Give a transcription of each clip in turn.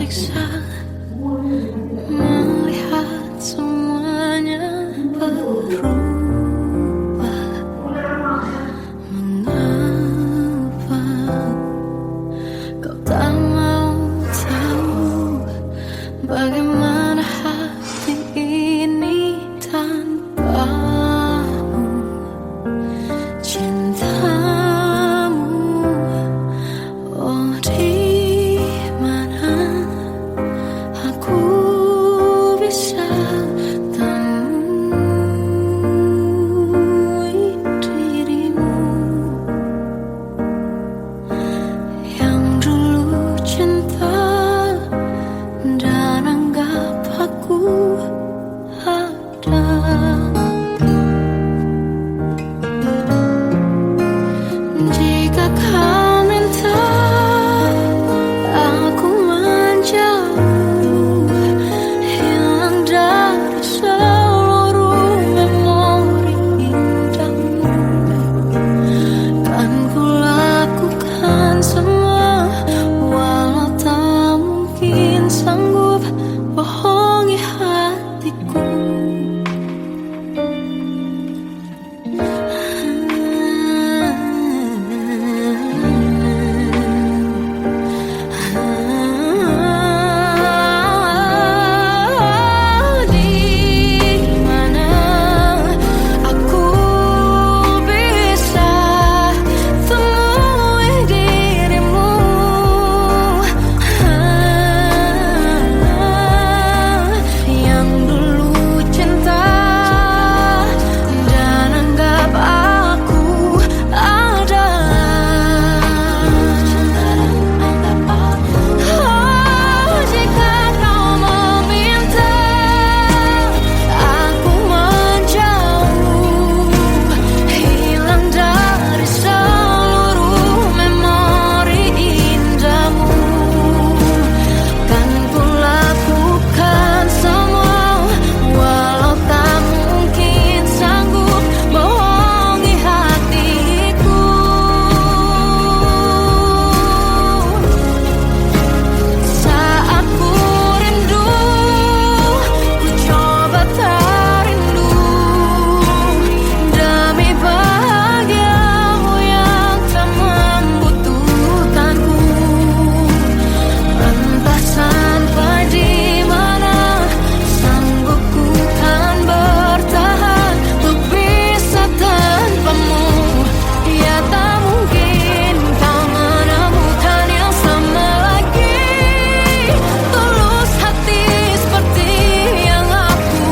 tersiksa melihat semuanya berubah. Mengapa kau tak mau tahu bagaimana hati ini tanpamu? Cintamu, oh di mana aku bisa temui dirimu yang dulu cinta dan anggap aku ada. Jika kau minta aku menjauh, hilang dari seluruh memori indahmu, kan ku lakukan semua, walau tak mungkin sanggup bohongi hatiku. Di mana aku bisa temui dirimu yang dulu cinta dan anggap aku ada. Oh, jika kau meminta aku menjauh, hilang dari seluruh memori indahmu, kan ku lakukan semua, walau tak mungkin sanggup bohongi hatiku. Saat ku rindu, ku coba tak rindu, demi bahagiamu yang tak membutuhkanku. Entah sampai di mana sanggup ku kan bertahan untuk bisa tanpamu. Ya tak mungkin kau menemukan yang sama lagi, tulus hati seperti yang aku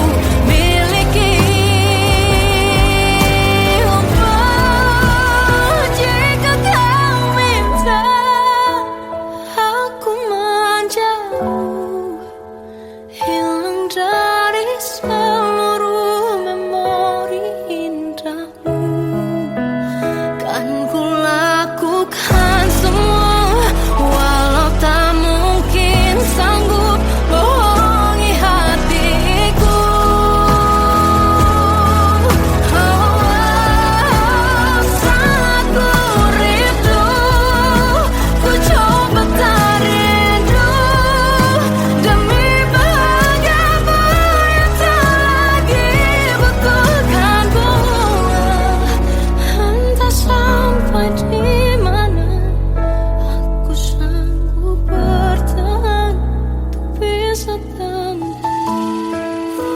miliki. Oh, jika kau minta aku menjauh, hilang dari seluruh memori indahmu, kan ku lakukan semua, walau tak mungkin sanggup bohongi hatiku. Saat ku rindu, ku coba tak rindu, demi bahagiamu yang tak lagi butuhkanku. Entah sampai di mana aku sanggup bertahan untuk bisa bohongi hatiku.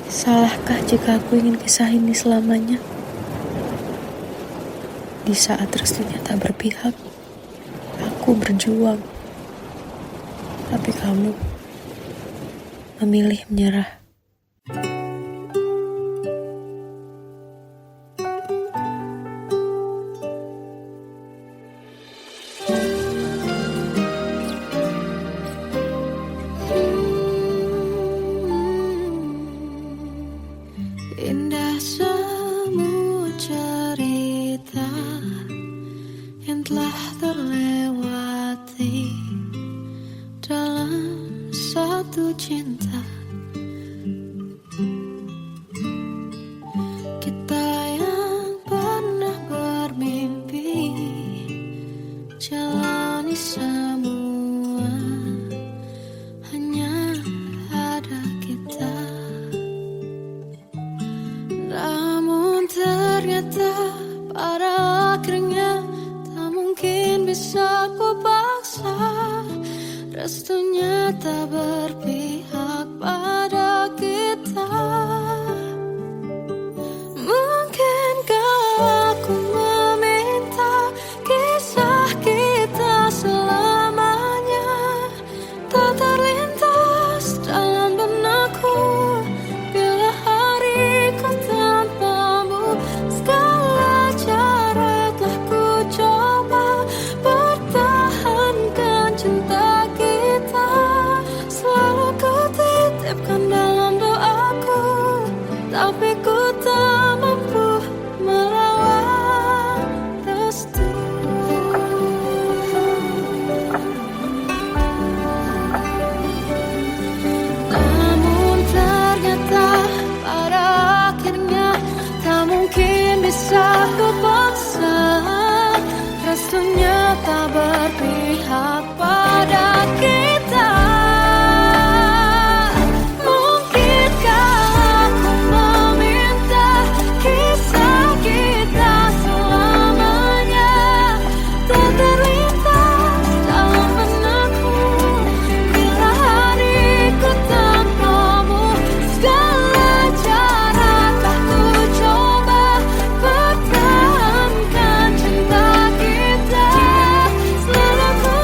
Salahkah jika aku ingin kisah ini selamanya? Di saat restunya tak berpihak, aku berjuang. Tapi kamu memilih menyerah. Indah semua cerita yang telah terlewati dalam satu cinta. Kita yang pernah bermimpi jalani semua, hanya ada kita. Namun ternyata pada akhirnya tak mungkin bisa ku paksa. Restunya tak berpihak pada kita. Mungkinkah aku meminta kisah kita selamanya tak terlintas dalam benakku bila hariku tanpamu. Segala cara telah ku coba pertahankan cinta kita. Selalu ku titipkan dalam doaku, tapi ku tak mampu merawat restu. Namun ternyata pada akhirnya tak mungkin bisa ku paksa. Restunya tak berpihak pada kita. Mungkinkah aku meminta kisah kita selamanya tak terlintas dalam benakku bila hariku tanpamu. Segala cara telah ku coba pertahankan cinta kita. Selalu ku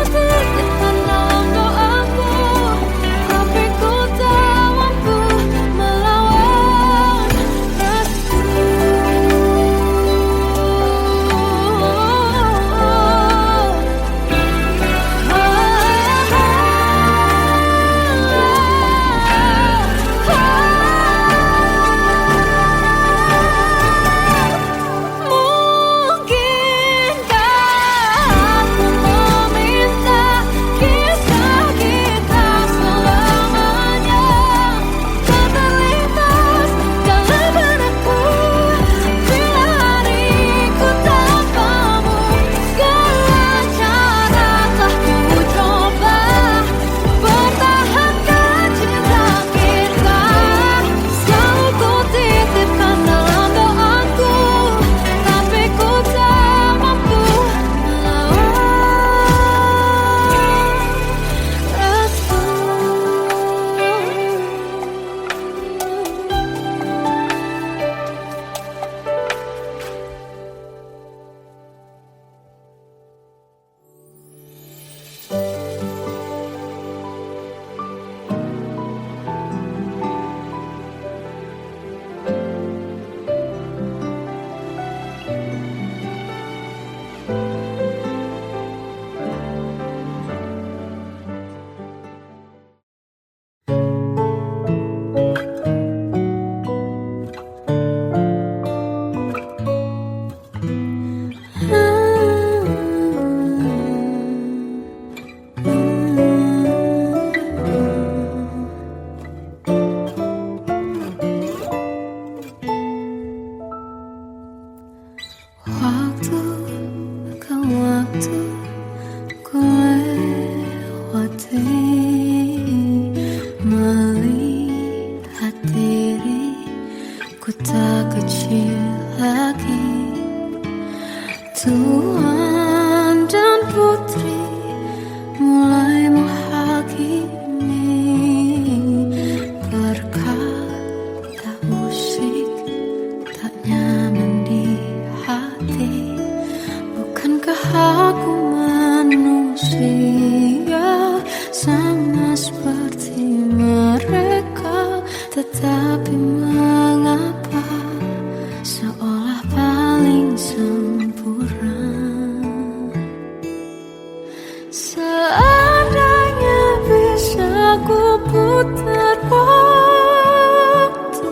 Seandainya bisa ku putar waktu,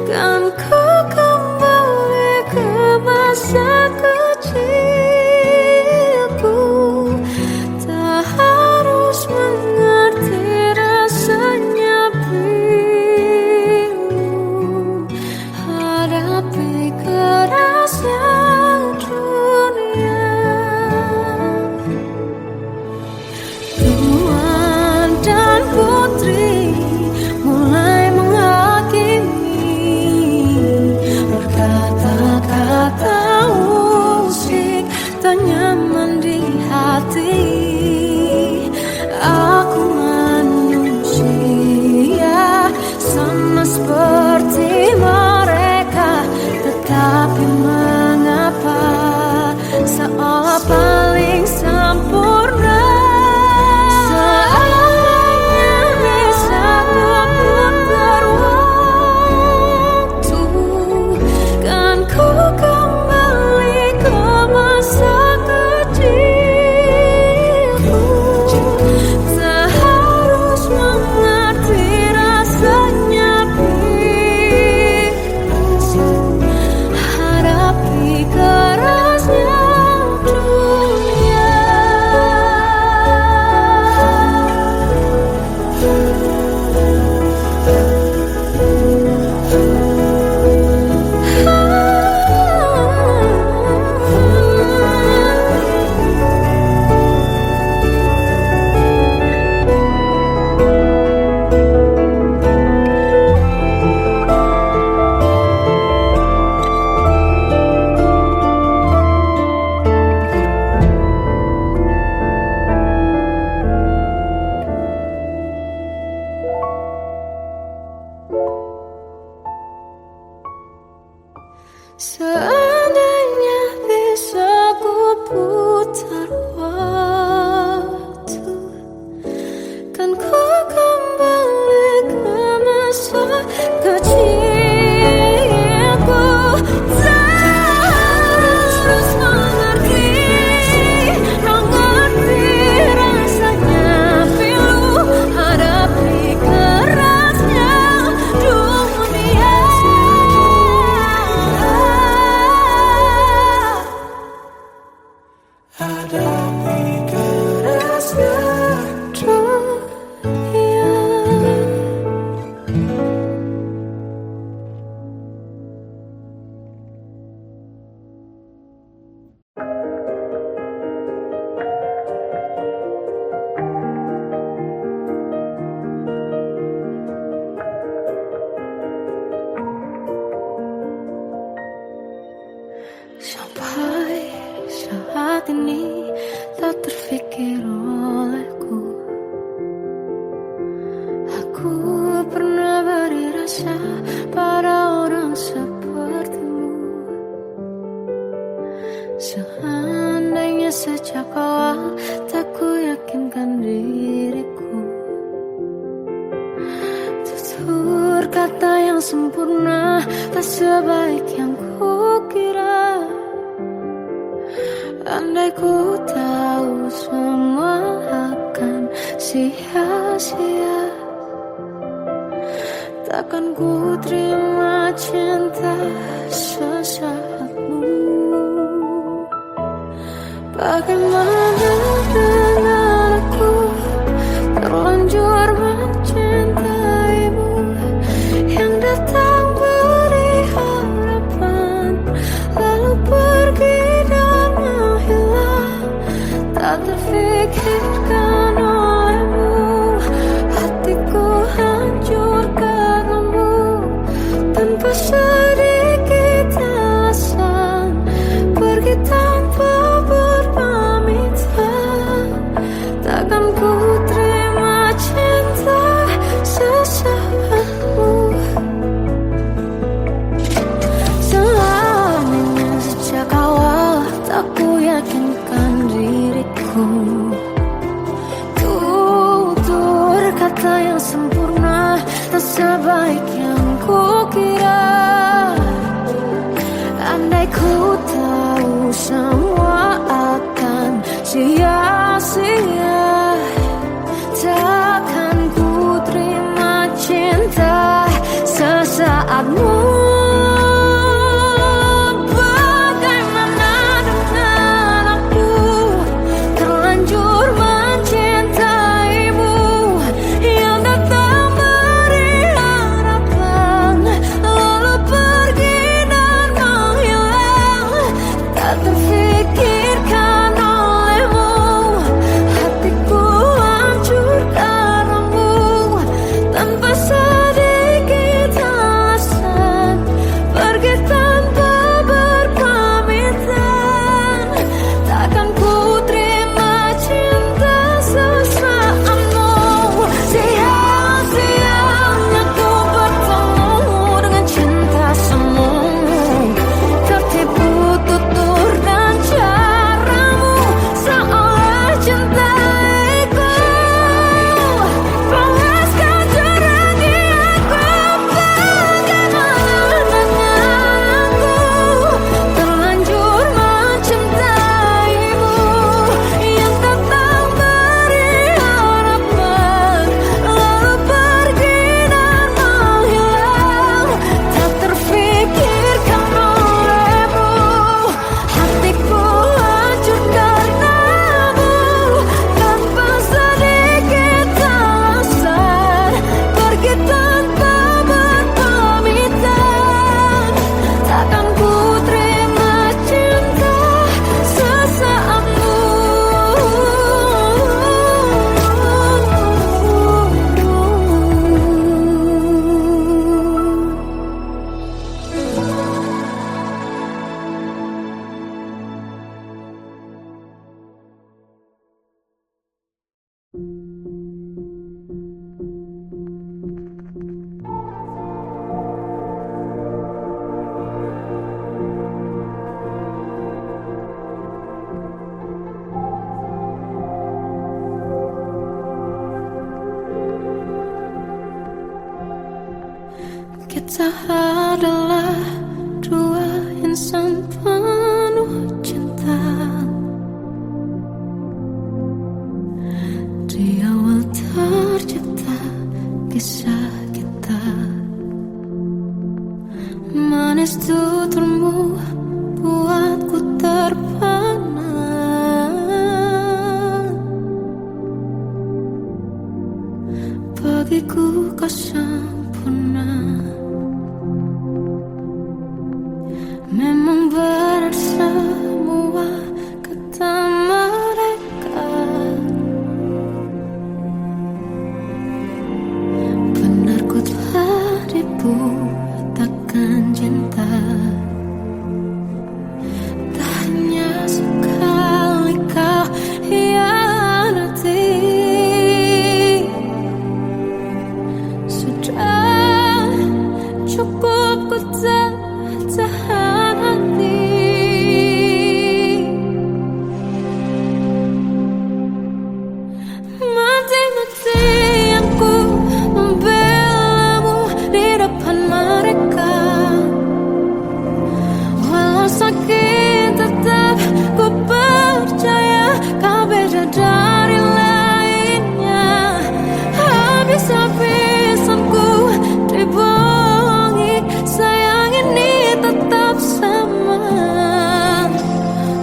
kan ku kembali ke masa kecilku. Tak harus mengerti rasanya bingung hadapi kerasnya dunia. Tuan dan putri mulai menghakimi, berkata-kata usik tak nyaman di hati. Aku manusia sama seperti mereka, tetapi mengapa seolah paling sempurna. Seandainya bisa ku putar waktu, kan ku kembali ke masa kecilku. Tak harus mengerti rasanya bingung hadapi kerasnya dunia. Seandainya bisa ku putar waktu, kan ku kembali ke masa kecilku. Tak harus mengerti rasanya pilu hadapi kerasnya dunia. Hadapi kerasnya dunia. Sampai saat ini tak terfikir olehku, aku pernah beri rasa pada orang sepertimu. Seandainya sejak awal tak ku yakinkan diriku, tutur kata yang sempurna tak sebaik yang kukira. Andai ku tahu semua akan sia-sia, takkan ku terima cinta sesaatmu. Bagaimana dengan aku terlanjur mencintaimu, yang datang beri harapan lalu pergi dan menghilang. Tak terfikirkan olehmu, hatiku hancur karenamu. Tanpa sedikit alasan pergi tanpa berpamitan, takkan ku terima cinta sesaatmu. Selamanya sejak awal tak ku yakinkan diriku, tutur kata yang sempurna tak sebaik yang kukira. Andai ku tahu semua akan sia-sia, Kita adalah dua insan penuh cinta. Di awal tercipta kisah kita. Manis tuturmu buatku terpana. Bagiku kau sempurna. Memang berat semua kata mereka. Benar ku telah dibutakan cinta. Tak hanya sekali kau hianati. Sudah cukup ku tak tahan hati. Mati-matian ku membelamu di depan mereka. Walau sakit tetap ku percaya kau beda dari lainnya. Habis-habisan ku dibohongi, sayang ini tetap sama.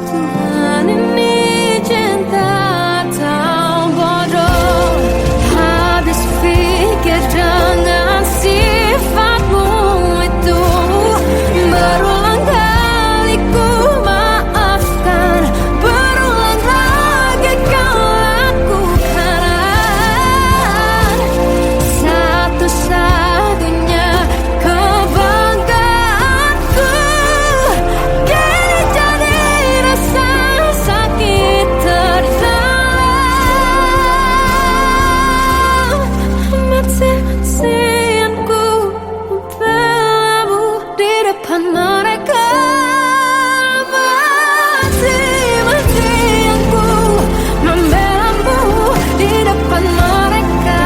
Tuhan ini cinta atau bodoh. Habis pikir dengan sifatmu itu. Berulang kali ku maafkan, berulang lagi kau lakukan. Satu-satunya kebanggaanku kini jadi rasa sakit terdalam. Mati-matian ku membelamu di depan mereka. Mati-matian ku membelamu di depan mereka.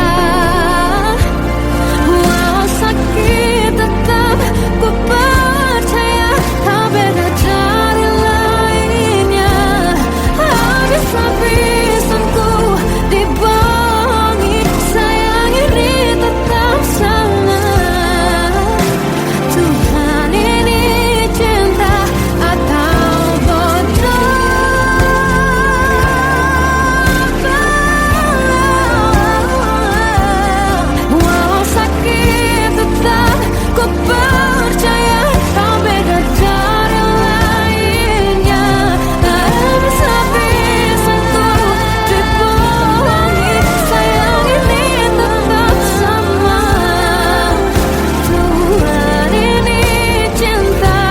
Walau sakit tetap ku percaya kau beda dari lainnya. Habis-habisan ku dibohongi, sayang ini tetap sama. Tuhan ini cinta atau bodoh. Walau sakit tetap ku percaya kau beda dari lainnya. Habis-habisan ku dibohongi, sayang ini tetap sama. Tuhan ini cinta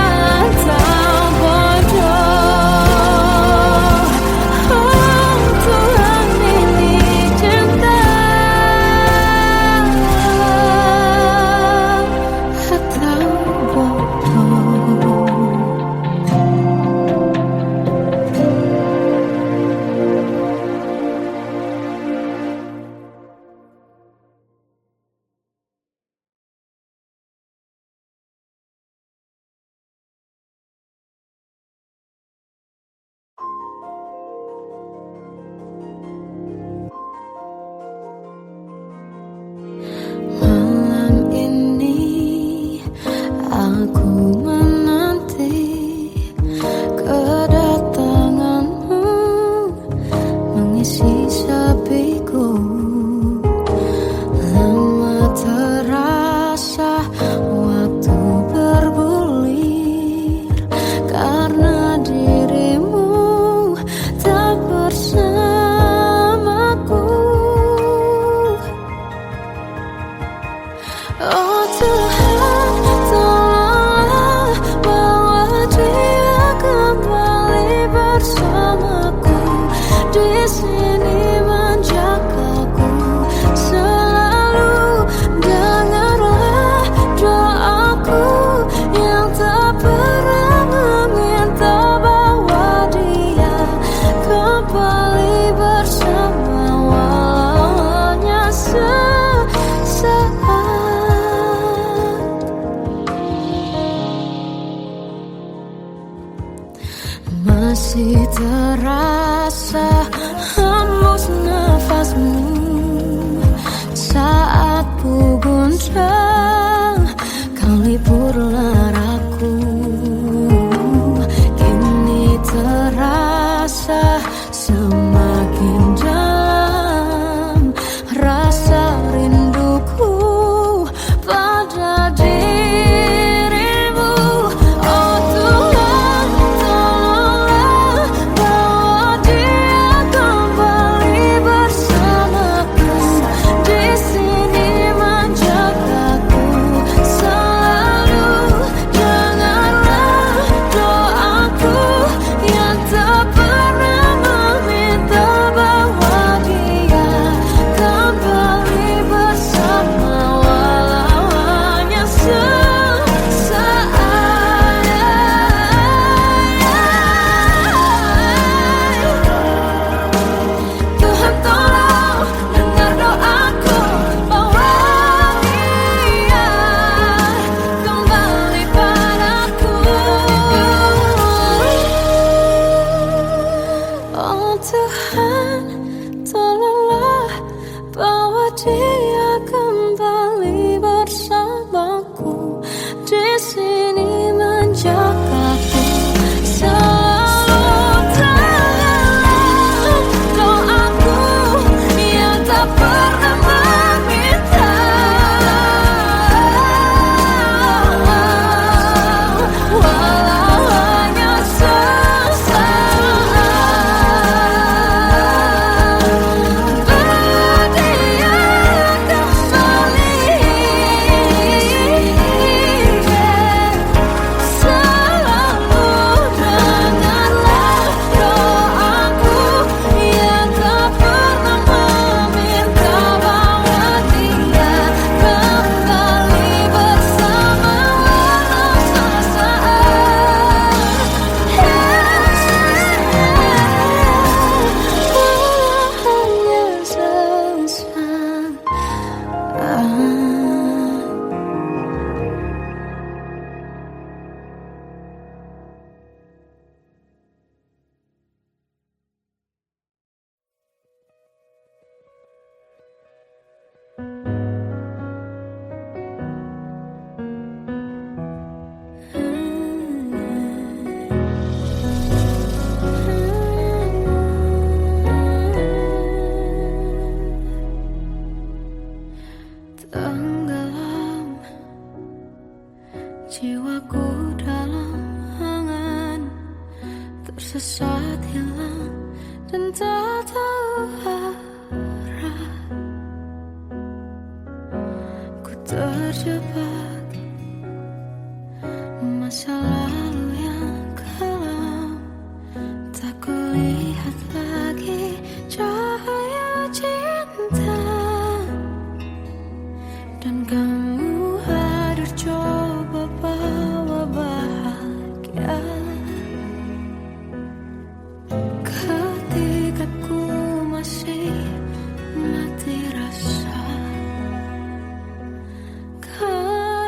atau bodoh. Oh, Tuhan ini cinta atau bodoh. Malam ini aku menanti kedatanganmu mengisi sepiku. Lama terasa waktu bergulir karena dirimu tak bersamaku. Oh Tuhan, tolonglah bawa dia kembali bersamaku. Di sini menjagaku selalu. Dengarlah doaku yang tak pernah meminta bawa dia kembali bersama, walau hanya sesaat. terasa hembus nafasmu saat ku goncang, kau liburlah aku. Kini terasa semakin dalam rasa rinduku pada dirimu. Oh Tuhan, tolonglah bawa dia kembali bersamaku. Di sini menjagaku selalu. Janganlah doaku yang tak pernah meminta bawa dia kembali bersama, walau hanya sesaat. Tuhan tolong dengar doaku, bawa dia kembali padaku. Oh Tuhan, tolonglah bawa dia kembali bersamaku. Di sini menjagaku selalu. Janganlah doaku yang tak pernah meminta, walau hanya sesaat. Bawa dia kembali selalu. Dengarlah doaku yang tak pernah meminta, bawa dia kembali bersama, walau sesaat. Walau hanya sesaat. Tenggelam jiwaku dalam angan, tersesat hilang dan tak tahu arah. Ku terjebak masa lalu yang kelam, tak kulihat lagi cahaya cinta. Dan kamu hadir coba bawa bahagia ketika ku masih mati rasa. Kau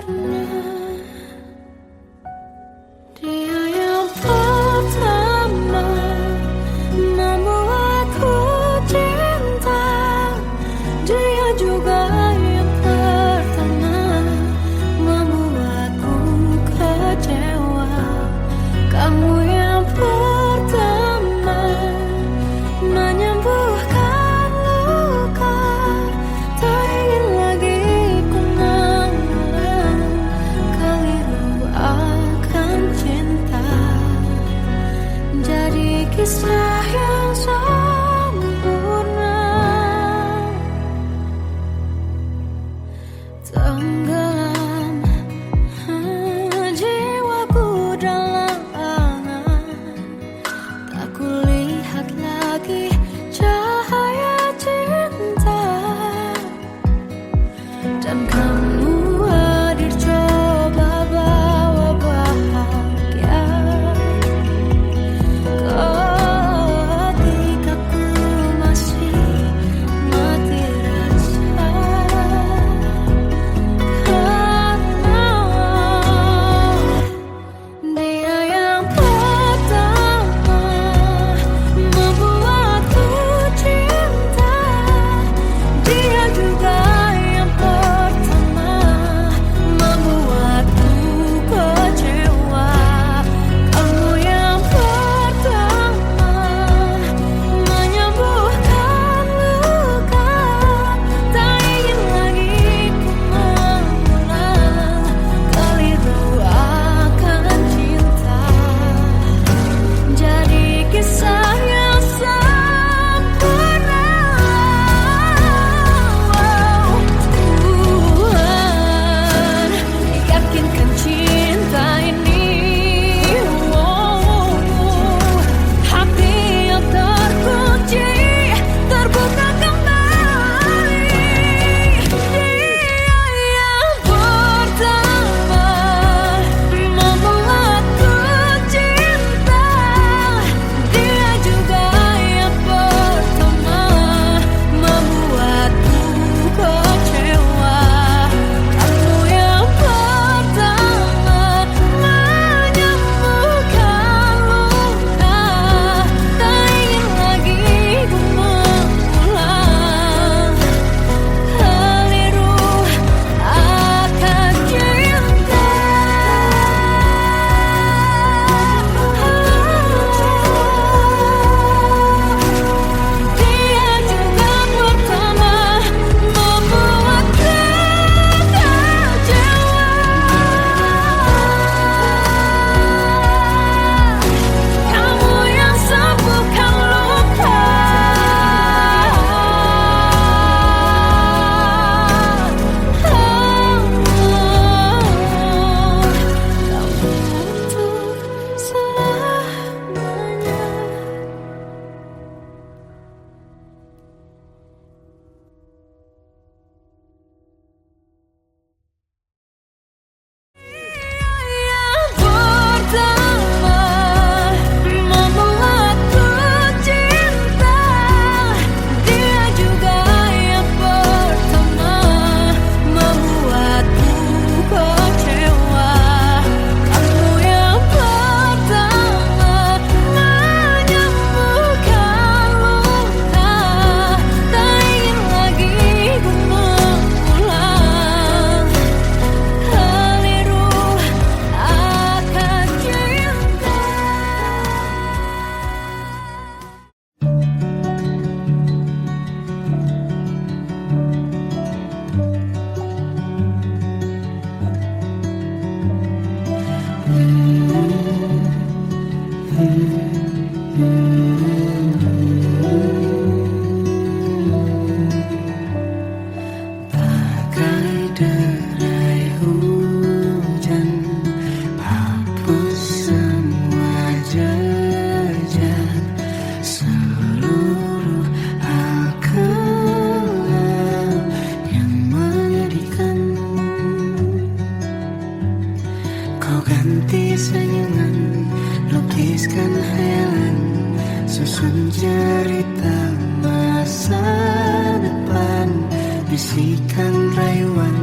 bisikan rayuan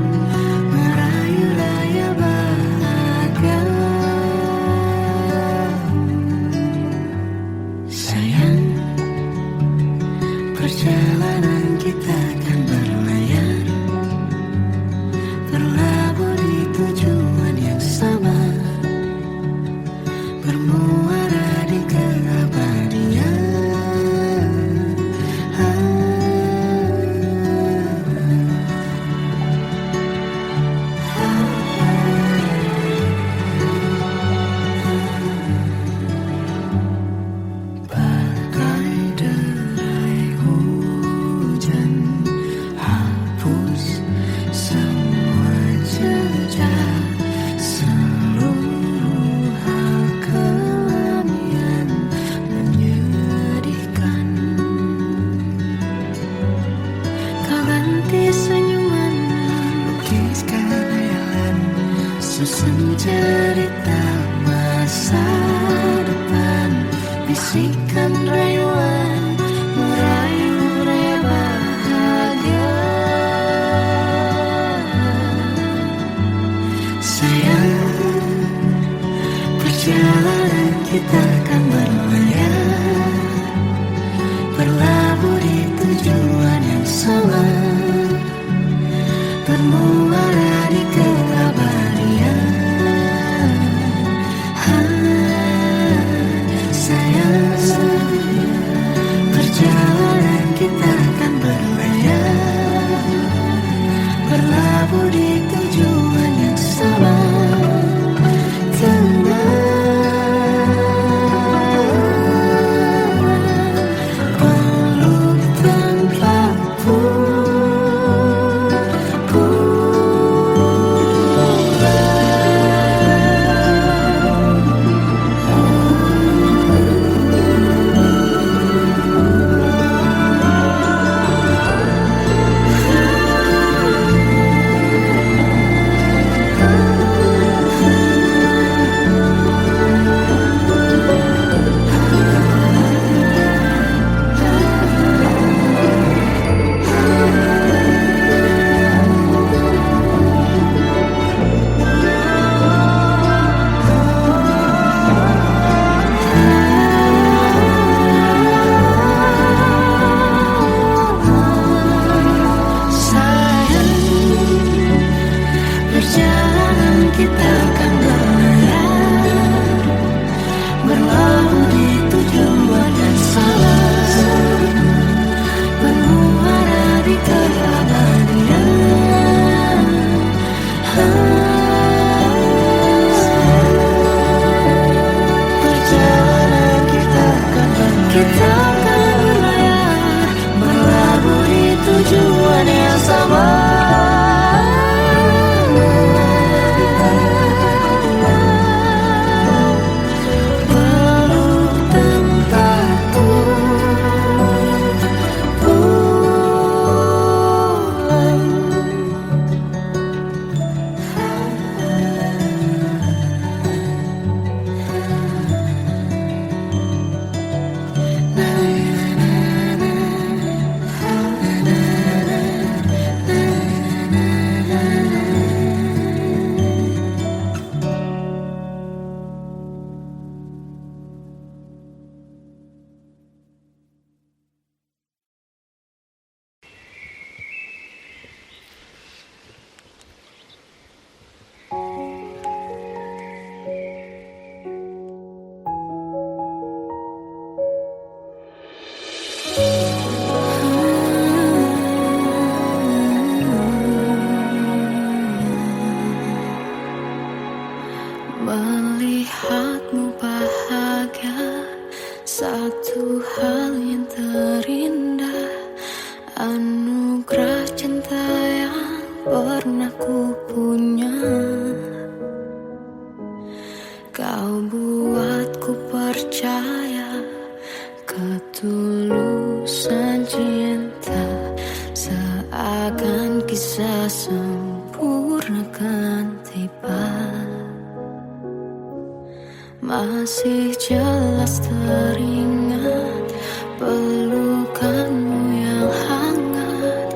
merayu raya bahagia. Sayang, perjalanan kita akan berlayar, berlabuh di tujuan yang sama, bermuara di keabadian. Bagai derai hujan, hapus semua jejak, seluruh hal kelam yang menyedihkan. Kau ganti senyuman, lukiskan hayalan, susun cerita masa depan, bisikan rayuan merayu raya bahagia. Sayang, perjalanan kita akan berlayar, berlabuh di tujuan yang sama, bermuara di keabadian. Sayang, perjalanan kita akan berlayar, berlabuh di tujuan yang sama. Peluk tempatku, perjalanan kita akan berlayar, berlabuh di tujuan yang sama, bermuara di keabadian. Perjalanan kita akan berlayar, berlabuh di tujuan yang sama. Melihatmu bahagia, satu hal yang terindah, anugerah cinta yang pernah ku punya. Kau buatku percaya ketulusan cinta, seakan kisah sempurna kan tiba. Masih jelas teringat pelukanmu yang hangat,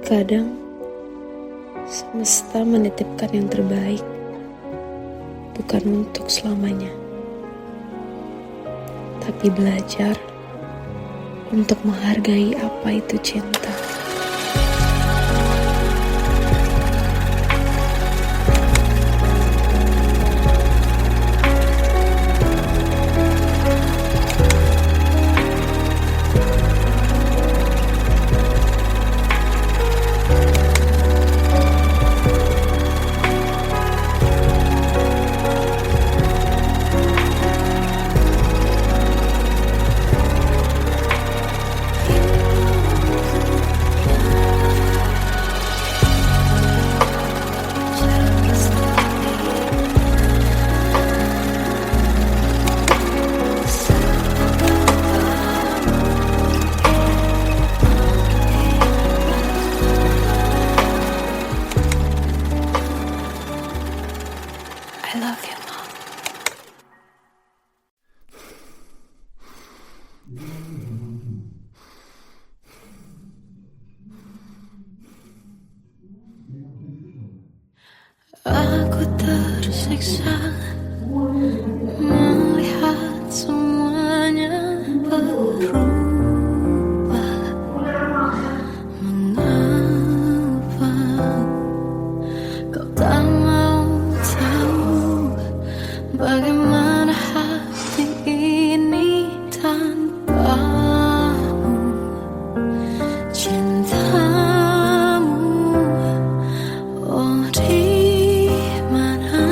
Kadang semesta menitipkan yang terbaik, bukan untuk selamanya, tapi belajar untuk menghargai apa itu cinta. I love you, Mom. Aku tersiksa melihat semuanya berubah. Mengapa kau tak mau tahu bagaimana hati ini tanpamu? Cintamu, oh di mana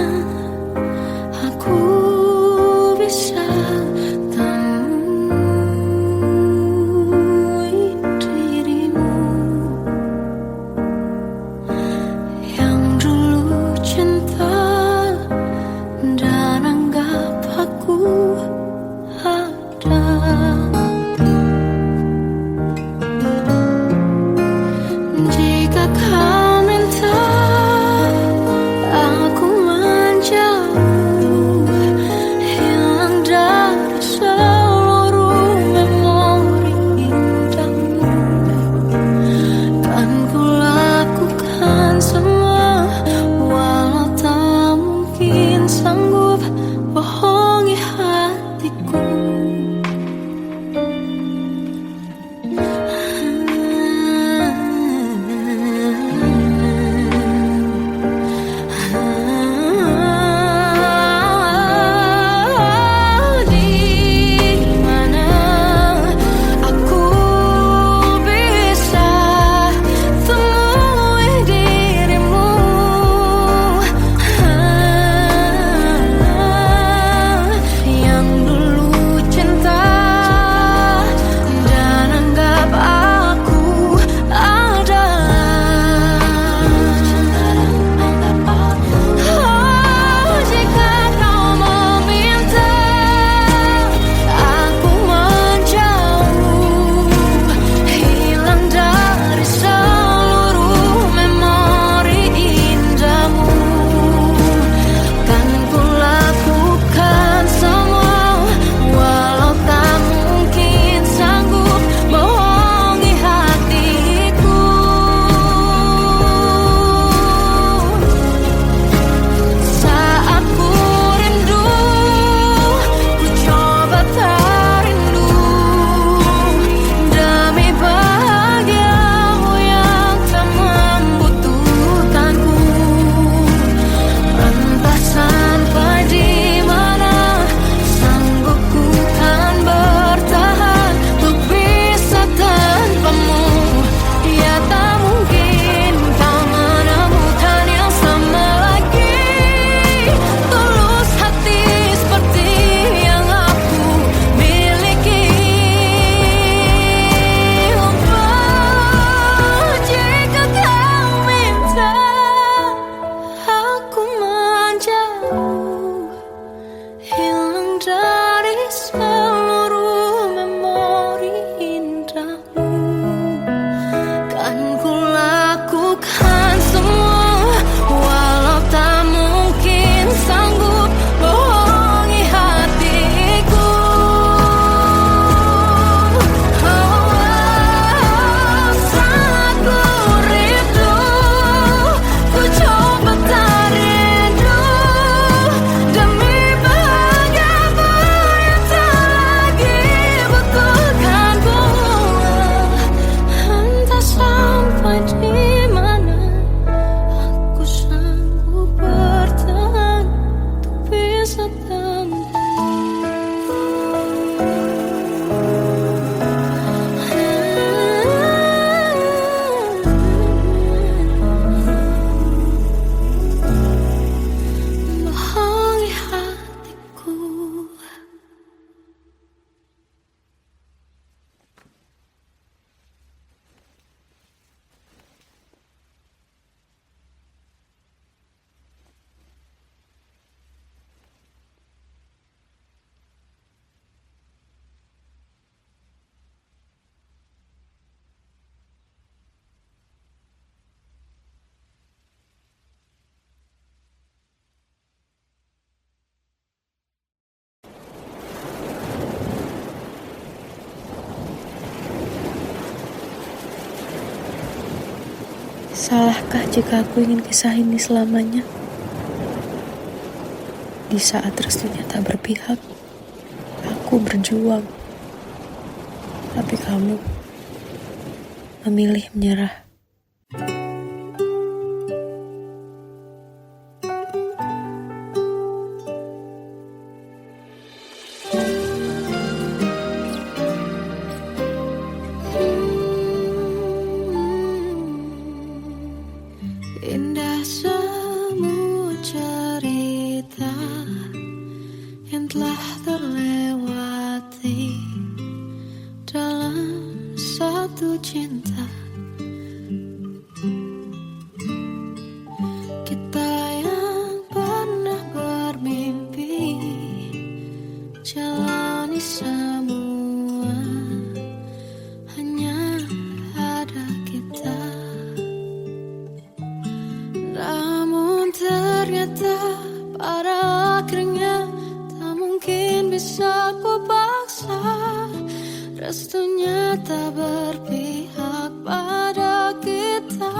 Salahkah jika aku ingin kisah ini selamanya? Di saat restunya tak berpihak, aku berjuang. Tapi kamu memilih menyerah. Indah semua cerita yang telah terlewati dalam satu cinta. Kita yang pernah bermimpi jalani semua, hanya ada kita. Namun ternyata pada akhirnya tak mungkin bisa ku paksa. Restunya tak berpihak pada kita.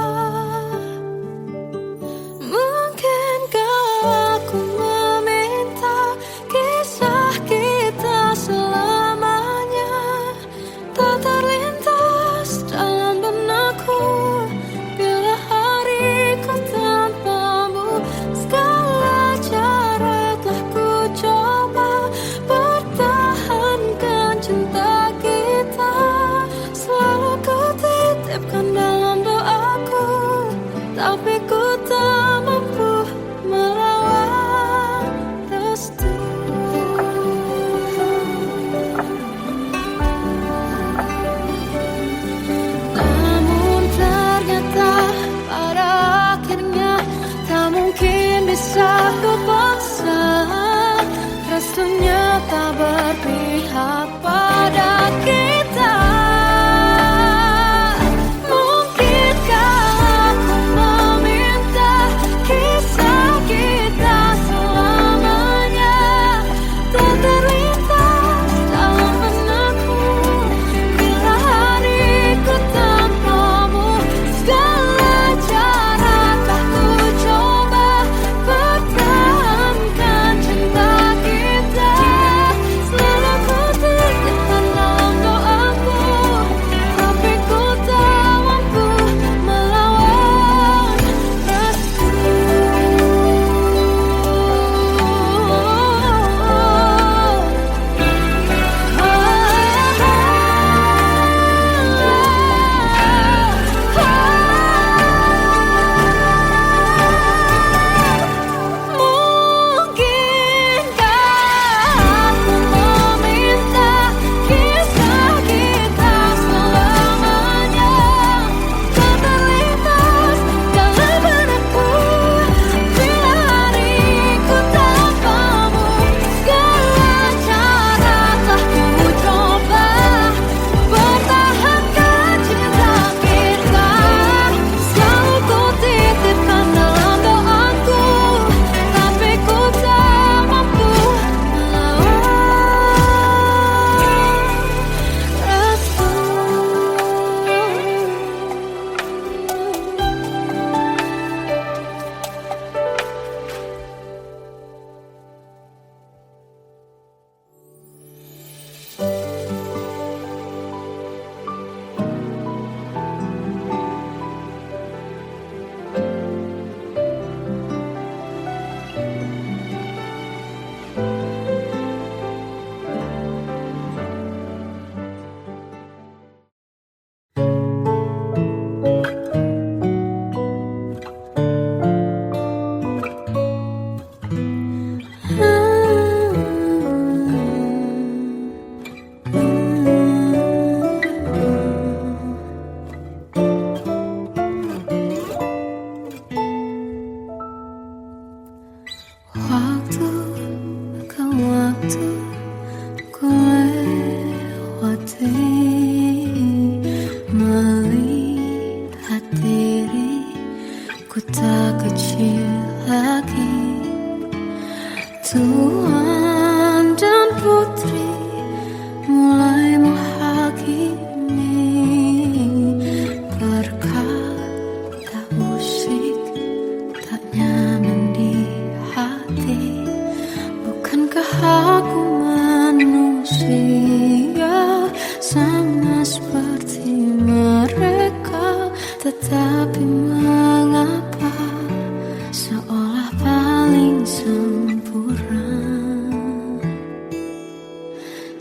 Mungkinkah aku meminta kisah kita selamanya tak terlintas dalam benakku bila hariku tanpamu. Segala cara telah ku coba pertahankan cinta kita. Selalu ku titipkan dalam doaku.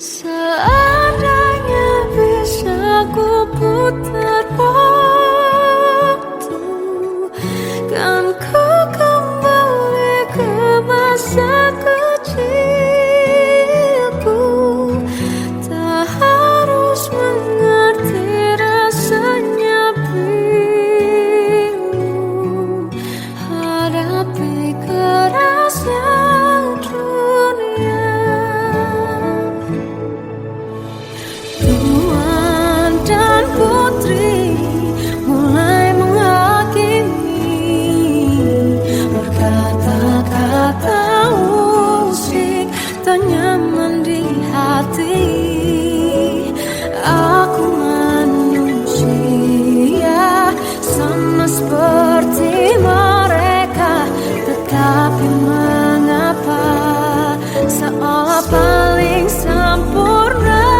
Seandainya bisa ku putar waktu, kan ku kembali ke masa kecilku. Tak harus mengerti rasanya bingung, hadapi kerasnya dunia. Tuan dan putri mulai menghakimi, berkata-kata usik tak nyaman di hati. Aku manusia sama seperti mereka, tetapi mengapa seolah paling sempurna.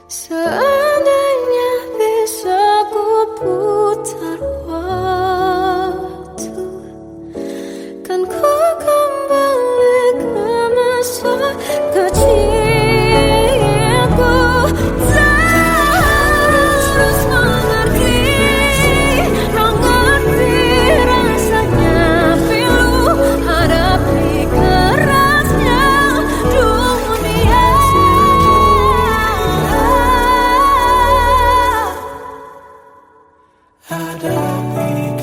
Seandainya bisa ku putar waktu, kan ku kembali ke masa kecilku. Tak harus mengerti rasanya pilu, hadapi kerasnya dunia. Hadapi